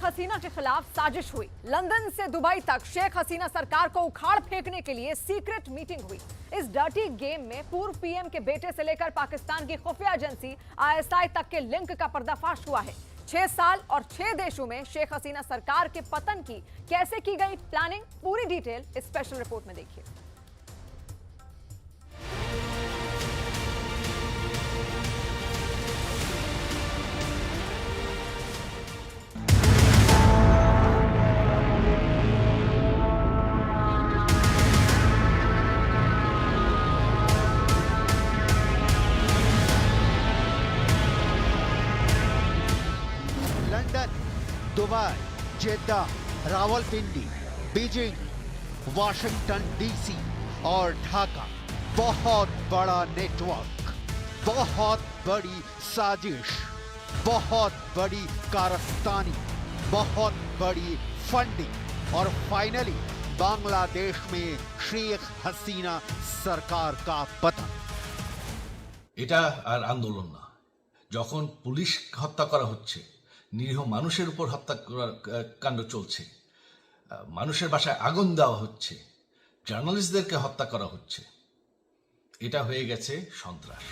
हसीना के खिलाफ साजिश हुई। लंदन से दुबई तक शेख हसीना सरकार को उखाड़ फेंकने के लिए सीक्रेट मीटिंग हुई। इस डर्टी गेम में पूर्व पीएम के बेटे से लेकर पाकिस्तान की खुफिया एजेंसी आईएसआई तक के लिंक का पर्दाफाश हुआ है। 6 साल और 6 देशों में शेख हसीना सरकार के पतन की कैसे की गई प्लानिंग, पूरी डिटेल इस स्पेशल रिपोर्ट में देखिए। दुबई, जेद्दा, रावलपिंडी, बीजिंग, वाशिंगटन डीसी और ढाका, बहुत बड़ा नेटवर्क, बहुत बड़ी साजिश, बहुत बड़ी कारस्तानी, बहुत बड़ी फंडिंग और फाइनली बांग्लादेश में शेख हसीना सरकार का पतन। এটা আর আন্দোলন না, যখন পুলিশ হত্যা করা হচ্ছে, নিরীহ মানুষের উপর হত্যা করার কাণ্ড চলছে, মানুষের বাসায় আগুন দেওয়া হচ্ছে, জার্নালিস্টদেরকে হত্যা করা হচ্ছে, এটা হয়ে গেছে সন্ত্রাস।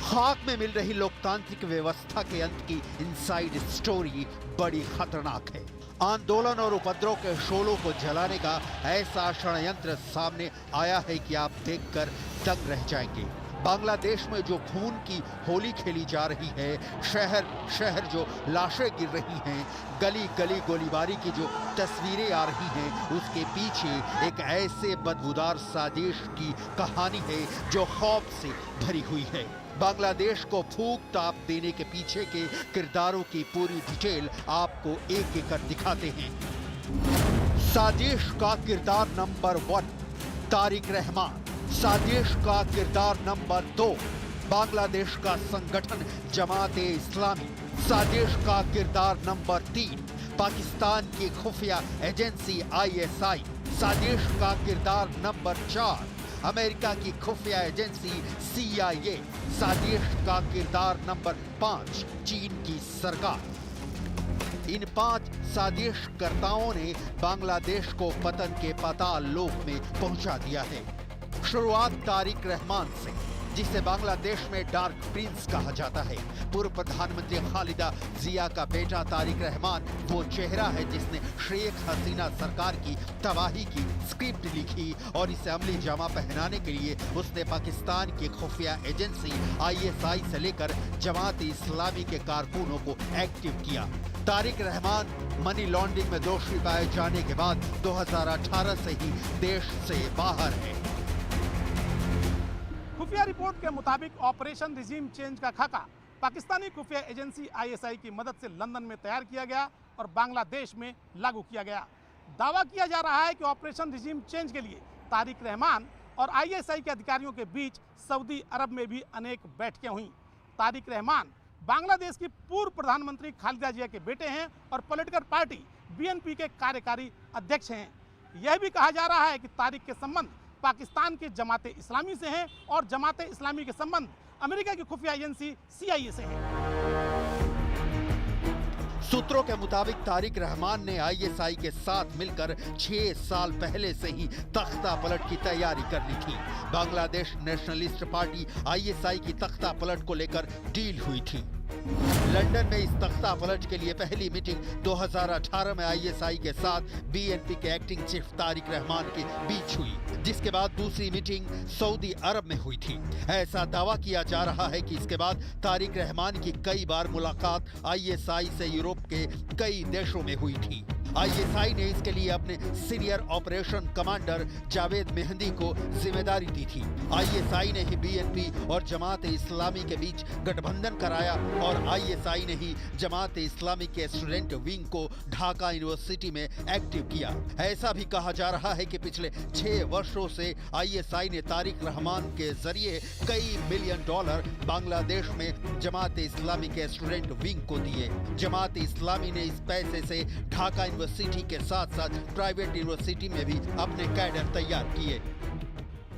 खाक में मिल रही लोकतांत्रिक व्यवस्था के अंत की इनसाइड स्टोरी बड़ी खतरनाक है। आंदोलन और उपद्रव के शोलों को जलाने का ऐसा षड्यंत्र सामने आया है कि आप देखकर दंग रह जाएंगे। बांग्लादेश में जो खून की होली खेली जा रही है, शहर शहर जो लाशें गिर रही हैं, गली गली गोलीबारी की जो तस्वीरें आ रही हैं, उसके पीछे एक ऐसे बदबूदार साजिश की कहानी है जो खौफ से भरी हुई है। बांग्लादेश को फूंक ताप देने के पीछे के किरदारों की पूरी डिटेल आपको एक एक कर दिखाते हैं। साजिश का किरदार नंबर 1 तारिक रहमान, साजिश का किरदार नंबर 2 बांग्लादेश का संगठन जमाते इस्लामी, साजिश का किरदार नंबर 3 पाकिस्तान की खुफिया एजेंसी आईएसआई, साजिश का किरदार नंबर 4 अमेरिका की खुफिया एजेंसी CIA, साजिश का किरदार नंबर 5 चीन की सरकार। इन 5 साजिशकर्ताओं ने बांग्लादेश को पतन के पाताल लोक में पहुंचा दिया है। शुरुआत तारिक रहमान से, जिसे बांग्लादेश में डार्क प्रिंस कहा जाता है। पूर्व प्रधानमंत्री खालिदा जिया का बेटा तारिक रहमान वो चेहरा है जिसने शेख हसीना सरकार की तबाही की स्क्रिप्ट लिखी और इसे अमली जामा पहनाने के लिए उसने पाकिस्तान की खुफिया एजेंसी ISI से लेकर जमात इस्लामी के कारकुनों को एक्टिव किया। तारिक रहमान मनी लॉन्ड्रिंग में दोषी पाए जाने के बाद 2018 से ही देश से बाहर है। खुफिया रिपोर्ट के मुताबिक ऑपरेशन रिजीम चेंज का खाका पाकिस्तानी खुफिया एजेंसी ISI की मदद से लंदन में तैयार किया गया और बांग्लादेश में लागू किया गया। दावा किया जा रहा है कि ऑपरेशन रिजीम चेंज के लिए तारिक रहमान और ISI के अधिकारियों के बीच सऊदी अरब में भी अनेक बैठकें हुई। तारिक रहमान बांग्लादेश की पूर्व प्रधानमंत्री खालिदा जिया के बेटे हैं और पॉलिटिकल पार्टी BNP के कार्यकारी अध्यक्ष हैं। यह भी कहा जा रहा है कि तारिक के संबंध पाकिस्तान के जमाते इस्लामी से हैं और जमाते इस्लामी के संबंध अमेरिका की खुफिया एजेंसी CIA से हैं। सूत्रों के मुताबिक तारिक रहमान ने ISI के साथ मिलकर 6 साल पहले से ही तख्ता पलट की तैयारी कर ली थी। बांग्लादेश नेशनलिस्ट पार्टी ISI की तख्ता पलट को लेकर डील हुई थी। लंदन में इस तख्ता पलट के लिए पहली मीटिंग 2018 में ISI के साथ BNP के एक्टिंग चीफ तारिक रहमान के बीच हुई, जिसके बाद दूसरी मीटिंग सऊदी अरब में हुई थी। ऐसा दावा किया जा रहा है कि इसके बाद तारिक रहमान की कई बार मुलाकात ISI से यूरोप के कई देशों में हुई थी। ISI ने इसके लिए अपने senior operation commander Javed mehndi को जिम्मेदारी दी थी। ISI ने ही BNP और जमात इस्लामी के बीच गठबंधन कराया और ISI ने ही जमात इस्लामी के स्टूडेंट विंग को ढाका यूनिवर्सिटी में एक्टिव किया। ऐसा भी कहा जा रहा है कि पिछले 6 वर्षों से ISI ने तारिक रहमान के जरिए कई मिलियन डॉलर बांग्लादेश में जमात इस्लामी के स्टूडेंट विंग को दिए। जमात इस्लामी ने इस पैसे से ढाका यूनिवर्सिटी के साथ साथ प्राइवेट यूनिवर्सिटी में भी अपने कैडर तैयार किए।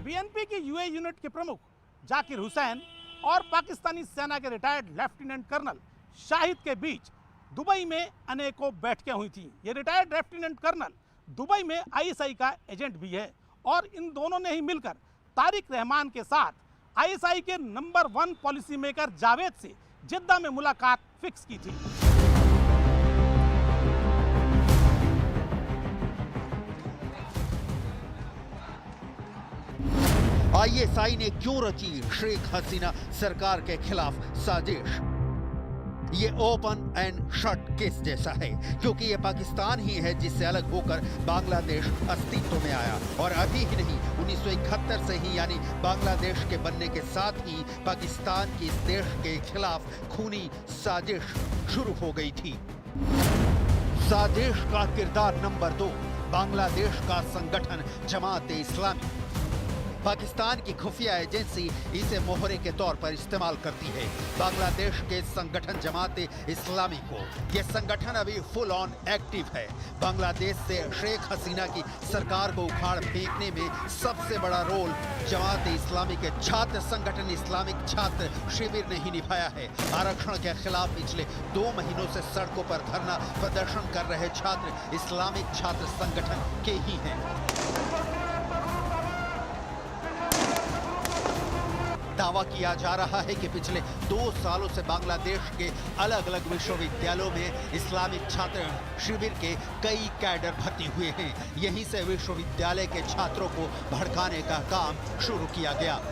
BNP की UA यूनिट के प्रमुख जाकिर हुसैन और पाकिस्तानी सेना के रिटायर्ड लेफ्टिनेंट कर्नल शाहिद के बीच दुबई में अनेकों बैठकें हुई थी। ये रिटायर्ड लेफ्टिनेंट कर्नल दुबई में आईएसआई का एजेंट भी है और इन दोनों ने ही मिलकर तारिक रहमान के साथ आईएसआई के नंबर 1 पॉलिसी मेकर जावेद से जिद्दा में मुलाकात फिक्स की थी। आईएसआई ने क्यों रची शेख हसीना सरकार के खिलाफ साजिश? ये ओपन एंड शट केस जैसा है, क्योंकि ये पाकिस्तान ही है जिससे अलग होकर बांग्लादेश अस्तित्व में आया। और अभी ही नहीं, 1971 से ही, यानी बांग्लादेश के बनने के साथ ही पाकिस्तान की इस देश के खिलाफ खूनी साजिश शुरू हो गई थी। साजिश का किरदार नंबर 2, बांग्लादेश का संगठन जमात-ए इस्लामी। पाकिस्तान की खुफिया एजेंसी इसे मोहरे के तौर पर इस्तेमाल करती है बांग्लादेश के संगठन जमात-ए इस्लामी को। यह संगठन अभी फुल ऑन एक्टिव है। बांग्लादेश से शेख हसीना की सरकार को उखाड़ फेंकने में सबसे बड़ा रोल जमात-ए इस्लामी के छात्र संगठन इस्लामिक छात्र शिविर ने ही निभाया है। आरक्षण के खिलाफ पिछले 2 महीनों से सड़कों पर धरना प्रदर्शन कर रहे छात्र इस्लामिक छात्र संगठन के ही हैं। दावा किया जा रहा है कि पिछले 2 सालों से बांग्लादेश के अलग अलग विश्वविद्यालयों में इस्लामिक छात्र शिविर के कई कैडर भर्ती हुए हैं। यहीं से विश्वविद्यालय के छात्रों को भड़काने का काम शुरू किया गया।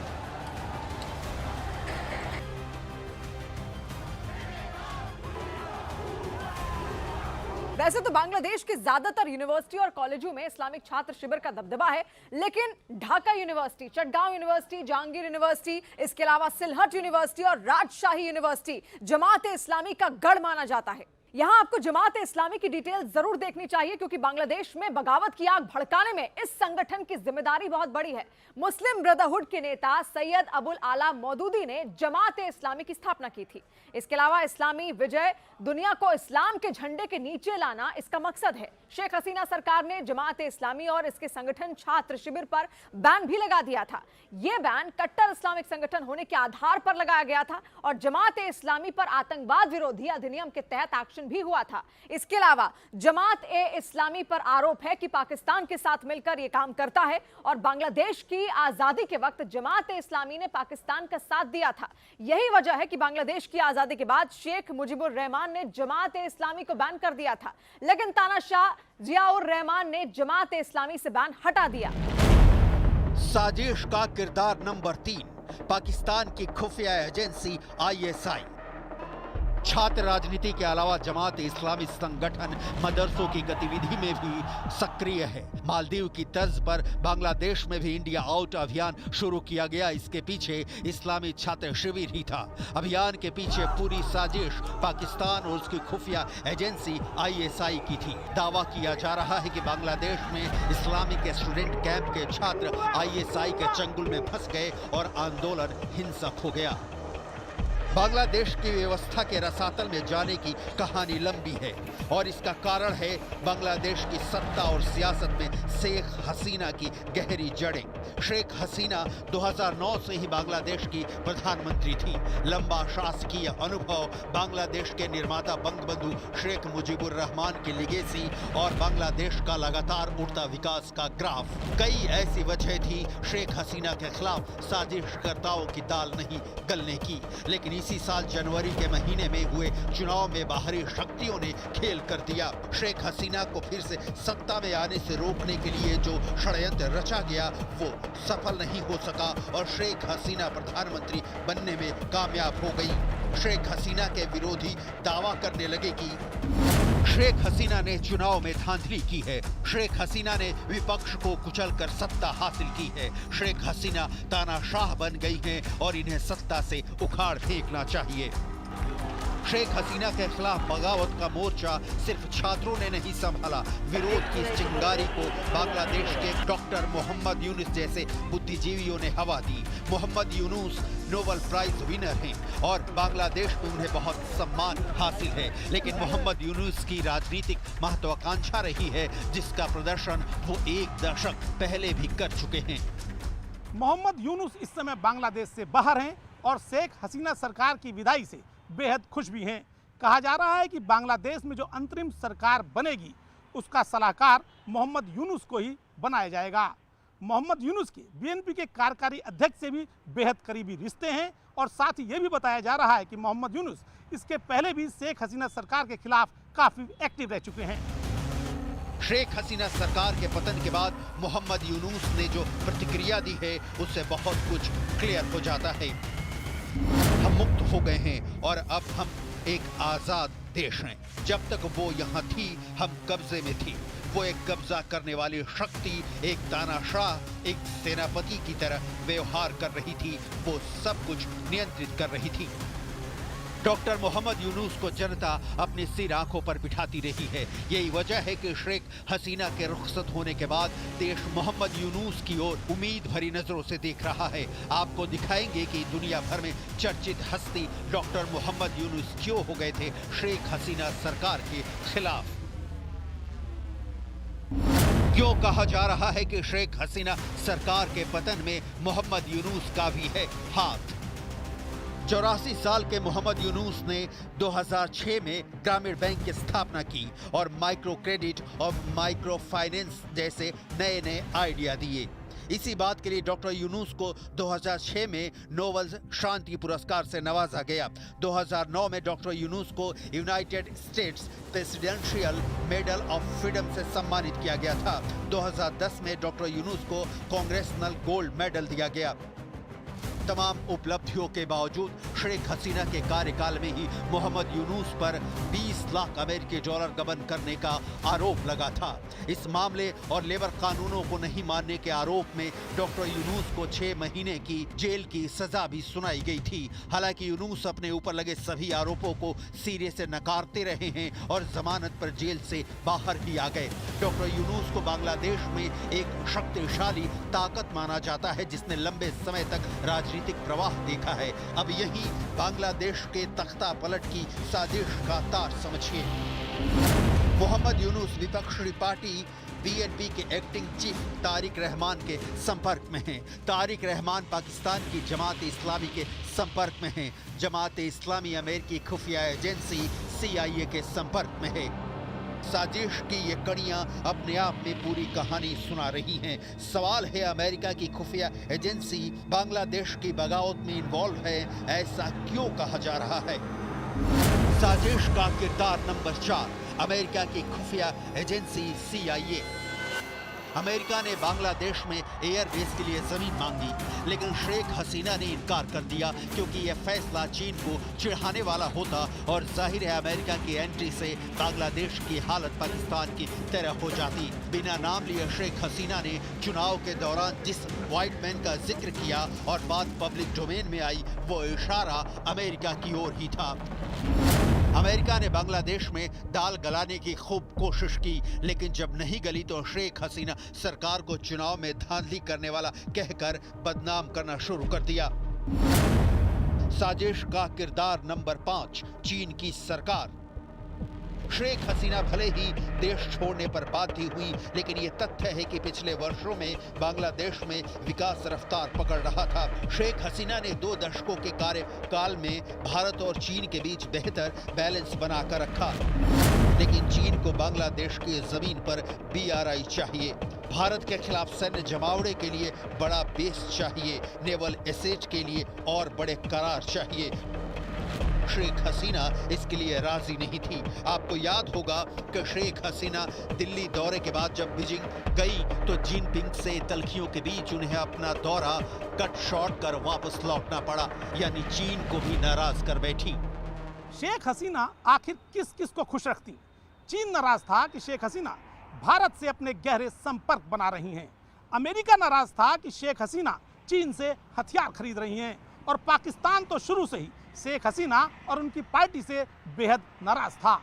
वैसे तो बांग्लादेश की ज्यादातर यूनिवर्सिटी और कॉलेजों में इस्लामिक छात्र शिविर का दबदबा है, लेकिन Dhaka university, Chittagong university, Jahangir university, इसके अलावा सिलहट यूनिवर्सिटी और राजशाही यूनिवर्सिटी जमात-ए इस्लामी का गढ़ माना जाता है। यहां आपको जमात-ए इस्लामी की डिटेल जरूर देखनी चाहिए, क्योंकि बांग्लादेश में बगावत की आग भड़काने में इस संगठन की जिम्मेदारी बहुत बड़ी है। मुस्लिम ब्रदरहुड के नेता सैयद अबुल आला मौदूदी ने जमात-ए इस्लामी की स्थापना की थी। इसके अलावा इस्लामी विजय, दुनिया को इस्लाम के झंडे के नीचे लाना इसका मकसद है। शेख हसीना सरकार ने जमात-ए इस्लामी और इसके संगठन छात्र शिविर पर बैन भी लगा दिया था। यह बैन कट्टर इस्लामिक संगठन होने के आधार पर लगाया गया था और जमात-ए इस्लामी पर आतंकवाद विरोधी अधिनियम के तहत एक्शन भी हुआ था। इसके अलावा जमात-ए इस्लामी पर आरोप है कि पाकिस्तान के साथ मिलकर यह काम करता है और बांग्लादेश की आजादी के वक्त जमात-ए इस्लामी ने पाकिस्तान का साथ दिया था। यही वजह है कि बांग्लादेश की आजादी के बाद शेख मुजीबुर रहमान ने जमात-ए इस्लामी को बैन कर दिया था, लेकिन तानाशाह जियाउर रहमान ने जमात-ए इस्लामी से बैन हटा दिया। साजिश का किरदार नंबर 3, पाकिस्तान की खुफिया एजेंसी आईएसआई। छात्र राजनीति के अलावा जमात-ए इस्लामी संगठन मदरसों की गतिविधि में भी सक्रिय है। मालदीव की तर्ज पर बांग्लादेश में भी इंडिया आउट अभियान शुरू किया गया। इसके पीछे इस्लामी छात्र शिविर ही था। अभियान के पीछे पूरी साजिश पाकिस्तान और उसकी खुफिया एजेंसी आईएसआई की थी। दावा किया जा रहा है कि बांग्लादेश में इस्लामिक स्टूडेंट कैंप के छात्र आईएसआई के चंगुल में फंस गए और आंदोलन हिंसक हो गया। बांग्लादेश की व्यवस्था के रसातल में जाने की कहानी लंबी है और इसका कारण है बांग्लादेश की सत्ता और सियासत में शेख हसीना की गहरी जड़ें। शेख हसीना 2009 से ही बांग्लादेश की प्रधानमंत्री थी। लंबा शासकीय अनुभव, बांग्लादेश के निर्माता बंगबंधु शेख मुजीबुर रहमान की लिगेसी और बांग्लादेश का लगातार उठता विकास का ग्राफ, कई ऐसी वजह थी शेख हसीना के खिलाफ साजिशकर्ताओं की दाल नहीं गलने की। लेकिन इसी साल जनवरी के महीने में हुए चुनाव में बाहरी शक्तियों ने खेल कर दिया। शेख हसीना को फिर से सत्ता में आने से रोकने के लिए जो षड्यंत्र रचा गया वो सफल नहीं हो सका और शेख हसीना प्रधानमंत्री बनने में कामयाब हो गई। शेख हसीना के विरोधी दावा करने लगे कि शेख हसीना ने चुनाव में धांधली की है। शेख हसीना ने विपक्ष को कुचलकर सत्ता हासिल की है। शेख हसीना तानाशाह बन गई हैं और इन्हें सत्ता से उखाड़ फेंकना चाहिए। शेख हसीना के खिलाफ बगावत का मोर्चा सिर्फ छात्रों ने नहीं संभाला। विरोध की इस चिंगारी को बांग्लादेश के डॉक्टर मोहम्मद यूनुस जैसे बुद्धिजीवियों ने हवा दी। Mohammad Yunus Nobel prize winner हैं और बांग्लादेश में उन्हें बहुत सम्मान हासिल है, लेकिन मोहम्मद यूनुस की राजनीतिक महत्वाकांक्षा रही है जिसका प्रदर्शन वो 1 दशक पहले भी कर चुके हैं। मोहम्मद यूनुस इस समय बांग्लादेश से बाहर हैं और शेख हसीना सरकार की विदाई से बेहद खुश भी हैं। कहा जा रहा है कि बांग्लादेश में जो अंतरिम सरकार बनेगी उसका सलाहकार मोहम्मद यूनुस को ही बनाया जाएगा। मोहम्मद यूनुस के बीएनपी के कार्यकारी अध्यक्ष से भी बेहद करीबी रिश्ते हैं और साथ ही ये भी बताया जा रहा है कि मोहम्मद यूनुस इसके पहले भी शेख हसीना सरकार के खिलाफ काफी एक्टिव रह चुके हैं। शेख हसीना सरकार के पतन के बाद मोहम्मद यूनुस ने जो प्रतिक्रिया दी है उससे बहुत कुछ क्लियर हो जाता है। हम मुक्त हो गए हैं और अब हम एक आजाद देश हैं। जब तक वो यहाँ थी हम कब्जे में थी। वो एक कब्जा करने वाली शक्ति, एक तानाशाह, एक सेनापति की तरह व्यवहार कर रही थी। वो सब कुछ नियंत्रित कर रही थी। डॉक्टर मोहम्मद यूनुस को जनता अपनी सिर आंखों पर बिठाती रही है। यही वजह है कि शेख हसीना के रुखसत होने के बाद देश मोहम्मद यूनुस की ओर उम्मीद भरी नजरों से देख रहा है। आपको दिखाएंगे कि दुनिया भर में चर्चित हस्ती डॉक्टर मोहम्मद यूनुस क्यों हो गए थे शेख हसीना सरकार के खिलाफ। क्यों कहा जा रहा है कि शेख हसीना सरकार के पतन में मोहम्मद यूनुस का भी है हाथ। 84 साल के मोहम्मद यूनुस ने 2006 में ग्रामीण बैंक की स्थापना की और माइक्रो क्रेडिट और माइक्रो फाइनेंस जैसे नए नए आइडिया दिए। इसी बात के लिए डॉक्टर यूनुस को 2006 में नोबेल शांति पुरस्कार से नवाजा गया। 2009 में डॉक्टर यूनुस को United states presidential medal of freedom से सम्मानित किया गया था। 2010 में डॉक्टर यूनुस को कांग्रेसनल गोल्ड मेडल दिया गया। तमाम उपलब्धियों के बावजूद शेख हसीना के कार्यकाल में ही मोहम्मद यूनुस पर 20 लाख अमेरिकी डॉलर गबन करने का आरोप लगा था। इस मामले और लेबर कानूनों को नहीं मानने के आरोप में डॉक्टर यूनुस को 6 महीने की जेल की सजा भी सुनाई गई थी। हालांकि यूनुस अपने ऊपर लगे सभी आरोपों को सिरे से नकारते रहे हैं और जमानत पर जेल से बाहर ही आ गए। डॉक्टर यूनुस को बांग्लादेश में एक शक्तिशाली ताकत माना जाता है जिसने लंबे समय तक राजनीतिक प्रवाह देखा है। अब यही बांग्लादेश के तख्ता पलट की साजिश का तार समझिए। मोहम्मद यूनुस विपक्षी पार्टी बीएनपी के एक्टिंग चीफ तारिक रहमान के संपर्क में हैं। तारिक रहमान पाकिस्तान की जमात इस्लामी के संपर्क में हैं। जमात इस्लामी अमेरिकी खुफिया एजेंसी CIA के संपर्क में है। साजिश की ये कड़ियां अपने आप में पूरी कहानी सुना रही हैं। सवाल है अमेरिका की खुफिया एजेंसी बांग्लादेश की बगावत में इन्वॉल्व है, ऐसा क्यों कहा जा रहा है? साजिश का किरदार नंबर 4, अमेरिका की खुफिया एजेंसी CIA। अमेरिका ने बांग्लादेश में एयरबेस के लिए जमीन मांगी, लेकिन शेख हसीना ने इनकार कर दिया क्योंकि यह फैसला चीन को चिढ़ाने वाला होता और जाहिर है अमेरिका की एंट्री से बांग्लादेश की हालत पाकिस्तान की तरह हो जाती। बिना नाम लिए शेख हसीना ने चुनाव के दौरान जिस व्हाइट मैन का जिक्र किया और बात पब्लिक डोमेन में आई, वो इशारा अमेरिका की ओर ही था। अमेरिका ने बांग्लादेश में दाल गलाने की खूब कोशिश की, लेकिन जब नहीं गली तो शेख हसीना सरकार को चुनाव में धांधली करने वाला कहकर बदनाम करना शुरू कर दिया। साजिश का किरदार नंबर 5, चीन की सरकार। शेख हसीना भले ही देश छोड़ने पर बाध्य हुई, लेकिन ये तथ्य है कि पिछले वर्षों में बांग्लादेश में विकास रफ्तार पकड़ रहा था। शेख हसीना ने 2 दशकों के कार्यकाल में भारत और चीन के बीच बेहतर बैलेंस बनाकर रखा, लेकिन चीन को बांग्लादेश की जमीन पर BRI चाहिए। भारत के खिलाफ सैन्य जमावड़े के लिए बड़ा बेस चाहिए, नेवल एसेट के लिए और बड़े करार चाहिए। शेख हसीना इसके लिए राजी नहीं थी। आपको याद होगा कि शेख हसीना दिल्ली दौरे के बाद जब बीजिंग गई तो जिनपिंग से तलखियों के बीच उन्हें अपना दौरा कट शॉर्ट कर वापस लौटना पड़ा, यानी चीन को भी नाराज कर बैठी। शेख हसीना आखिर किस किस को खुश रखती? चीन नाराज था कि शेख हसीना भारत से अपने गहरे संपर्क बना रही हैं। अमेरिका नाराज था कि शेख हसीना चीन से हथियार खरीद रही हैं और पाकिस्तान तो शुरू से ही शेख हसीना और उनकी पार्टी से बेहद नाराज था।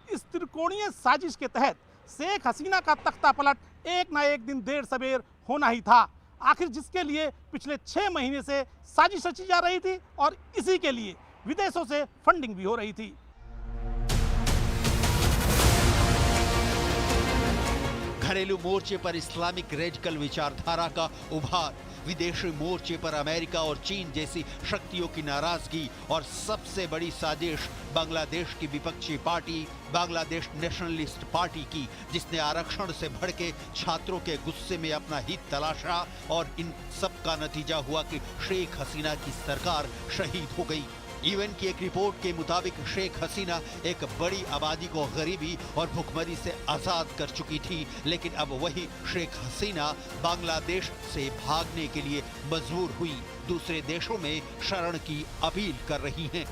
इस त्रिकोणीय साजिश के तहत शेख हसीना का तख्ता पलट एक ना एक दिन देर सवेर होना ही था। आखिर जिसके लिए पिछले 6 महीने से साजिश रची जा रही थी और इसी के लिए विदेशों से फंडिंग भी हो रही थी। घरेलू मोर्चे पर इस्लामिक रेडिकल विचारधारा का उभार, विदेशी मोर्चे पर अमेरिका और चीन जैसी शक्तियों की नाराजगी और सबसे बड़ी साजिश बांग्लादेश की विपक्षी पार्टी बांग्लादेश नेशनलिस्ट पार्टी की, जिसने आरक्षण से भड़के छात्रों के गुस्से में अपना हित तलाशा और इन सब का नतीजा हुआ कि शेख हसीना की सरकार शहीद हो गई। यूएन की एक रिपोर्ट के मुताबिक शेख हसीना एक बड़ी आबादी को गरीबी और भुखमरी से आजाद कर चुकी थी, लेकिन अब वही शेख हसीना बांग्लादेश से भागने के लिए मजबूर हुई, दूसरे देशों में शरण की अपील कर रही हैं।